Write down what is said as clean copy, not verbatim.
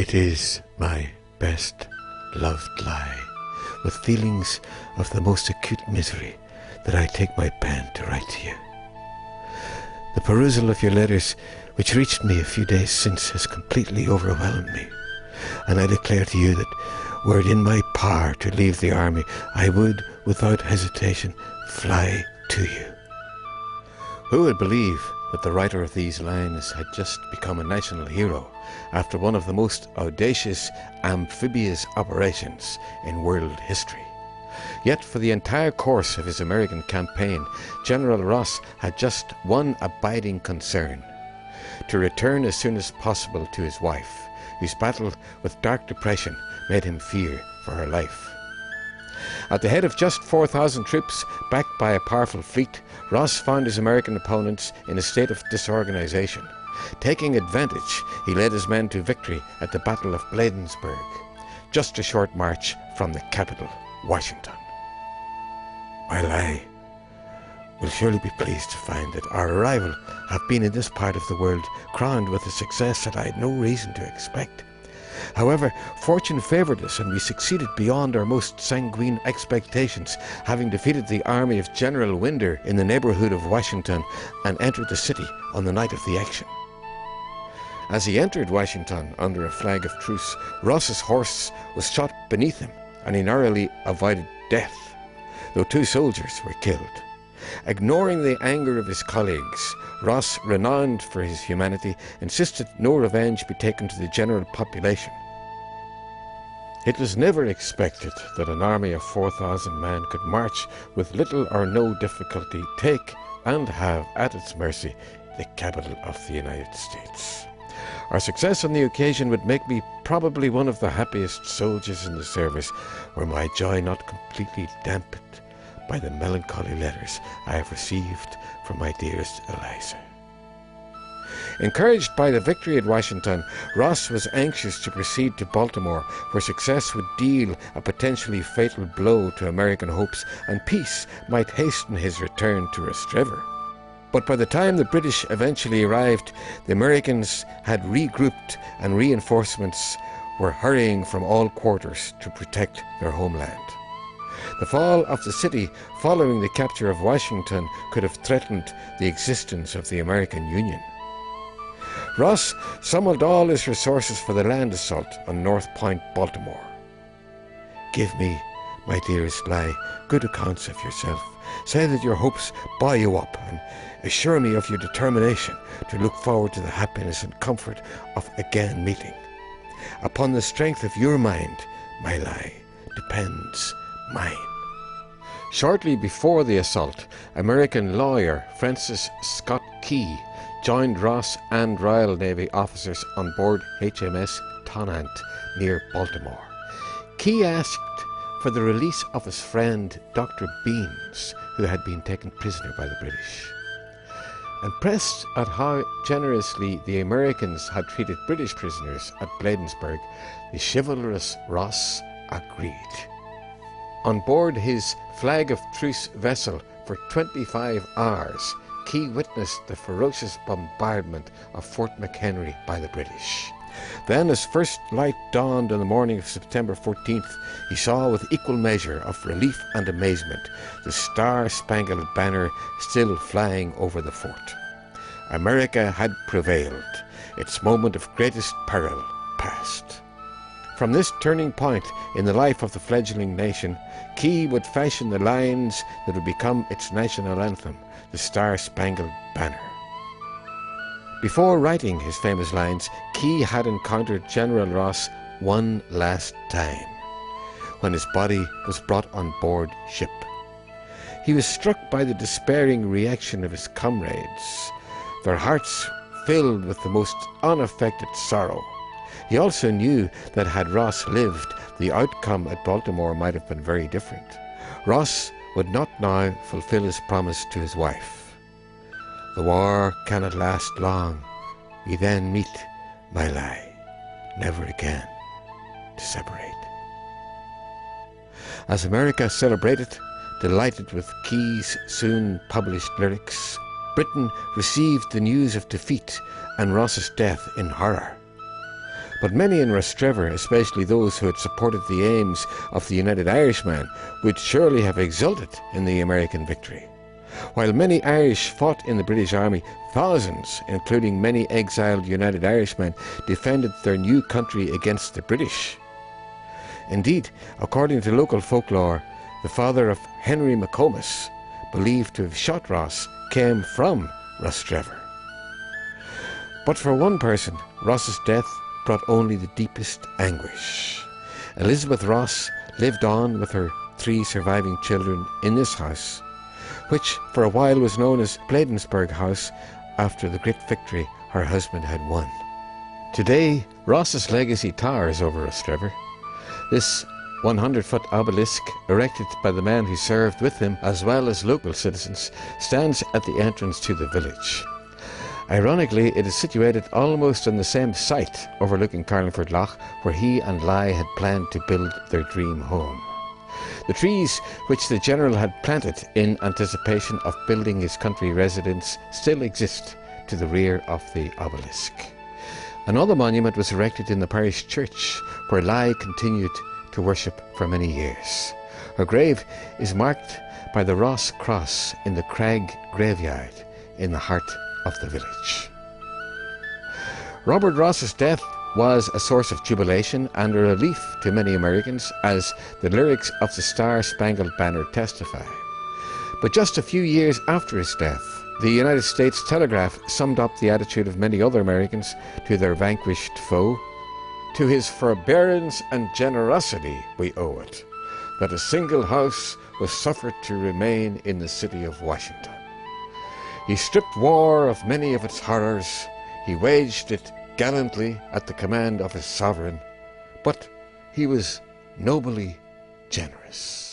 It is my best loved lie, with feelings of the most acute misery, that I take my pen to write to you. The perusal of your letters, which reached me a few days since, has completely overwhelmed me, and I declare to you that were it in my power to leave the army, I would, without hesitation, fly to you. Who would believe that the writer of these lines had just become a national hero after one of the most audacious amphibious operations in world history? Yet for the entire course of his American campaign, General Ross had just one abiding concern: to return as soon as possible to his wife, whose battle with dark depression made him fear for her life. At the head of just 4,000 troops, backed by a powerful fleet, Ross found his American opponents in a state of disorganization. Taking advantage, he led his men to victory at the Battle of Bladensburg, just a short march from the capital, Washington. My lie will surely be pleased to find that our arrival have been in this part of the world crowned with a success that I had no reason to expect. However, fortune favoured us, and we succeeded beyond our most sanguine expectations, having defeated the army of General Winder in the neighbourhood of Washington and entered the city on the night of the action. As he entered Washington under a flag of truce, Ross's horse was shot beneath him, and he narrowly avoided death, though 2 soldiers were killed. Ignoring the anger of his colleagues, Ross, renowned for his humanity, insisted no revenge be taken to the general population. It was never expected that an army of 4,000 men could march with little or no difficulty, take and have at its mercy the capital of the United States. Our success on the occasion would make me probably one of the happiest soldiers in the service, were my joy not completely dampened by the melancholy letters I have received from my dearest Eliza. Encouraged by the victory at Washington, Ross was anxious to proceed to Baltimore, where success would deal a potentially fatal blow to American hopes, and peace might hasten his return to Rostrevor. But by the time the British eventually arrived, the Americans had regrouped and reinforcements were hurrying from all quarters to protect their homeland. The fall of the city following the capture of Washington could have threatened the existence of the American Union. Ross summoned all his resources for the land assault on North Point, Baltimore. Give me, my dearest Lie, good accounts of yourself. Say that your hopes buoy you up, and assure me of your determination to look forward to the happiness and comfort of again meeting. Upon the strength of your mind, my Lie, depends mine. Shortly before the assault, American lawyer Francis Scott Key joined Ross and Royal Navy officers on board HMS Tonnant near Baltimore. Key asked for the release of his friend Dr. Beans, who had been taken prisoner by the British. And pressed at how generously the Americans had treated British prisoners at Bladensburg, the chivalrous Ross agreed. On board his flag of truce vessel for 25 hours, Key witnessed the ferocious bombardment of Fort McHenry by the British. Then, as first light dawned on the morning of September 14th, he saw with equal measure of relief and amazement the star-spangled banner still flying over the fort. America had prevailed. Its moment of greatest peril passed. From this turning point in the life of the fledgling nation, Key would fashion the lines that would become its national anthem, the Star-Spangled Banner. Before writing his famous lines, Key had encountered General Ross one last time, when his body was brought on board ship. He was struck by the despairing reaction of his comrades, their hearts filled with the most unaffected sorrow. He also knew that had Ross lived, the outcome at Baltimore might have been very different. Ross would not now fulfill his promise to his wife. The war cannot last long. We then meet, my Lie, never again to separate. As America celebrated, delighted with Key's soon published lyrics, Britain received the news of defeat and Ross's death in horror. But many in Rostrevor, especially those who had supported the aims of the United Irishmen, would surely have exulted in the American victory. While many Irish fought in the British Army, thousands, including many exiled United Irishmen, defended their new country against the British. Indeed, according to local folklore, the father of Henry McComas, believed to have shot Ross, came from Rostrevor. But for one person, Ross's death brought only the deepest anguish. Elizabeth Ross lived on with her 3 surviving children in this house, which for a while was known as Bladensburg House after the great victory her husband had won. Today, Ross's legacy towers over Rostrevor. This 100-foot obelisk, erected by the man who served with him as well as local citizens, stands at the entrance to the village. Ironically, it is situated almost on the same site overlooking Carlingford Lough where he and Lai had planned to build their dream home. The trees which the general had planted in anticipation of building his country residence still exist to the rear of the obelisk. Another monument was erected in the parish church where Lai continued to worship for many years. Her grave is marked by the Ross Cross in the Crag graveyard in the heart of the village. Robert Ross's death was a source of jubilation and a relief to many Americans, as the lyrics of the Star-Spangled Banner testify. But just a few years after his death, the United States Telegraph summed up the attitude of many other Americans to their vanquished foe. To his forbearance and generosity we owe it, that a single house was suffered to remain in the city of Washington. He stripped war of many of its horrors. He waged it gallantly at the command of his sovereign, but he was nobly generous.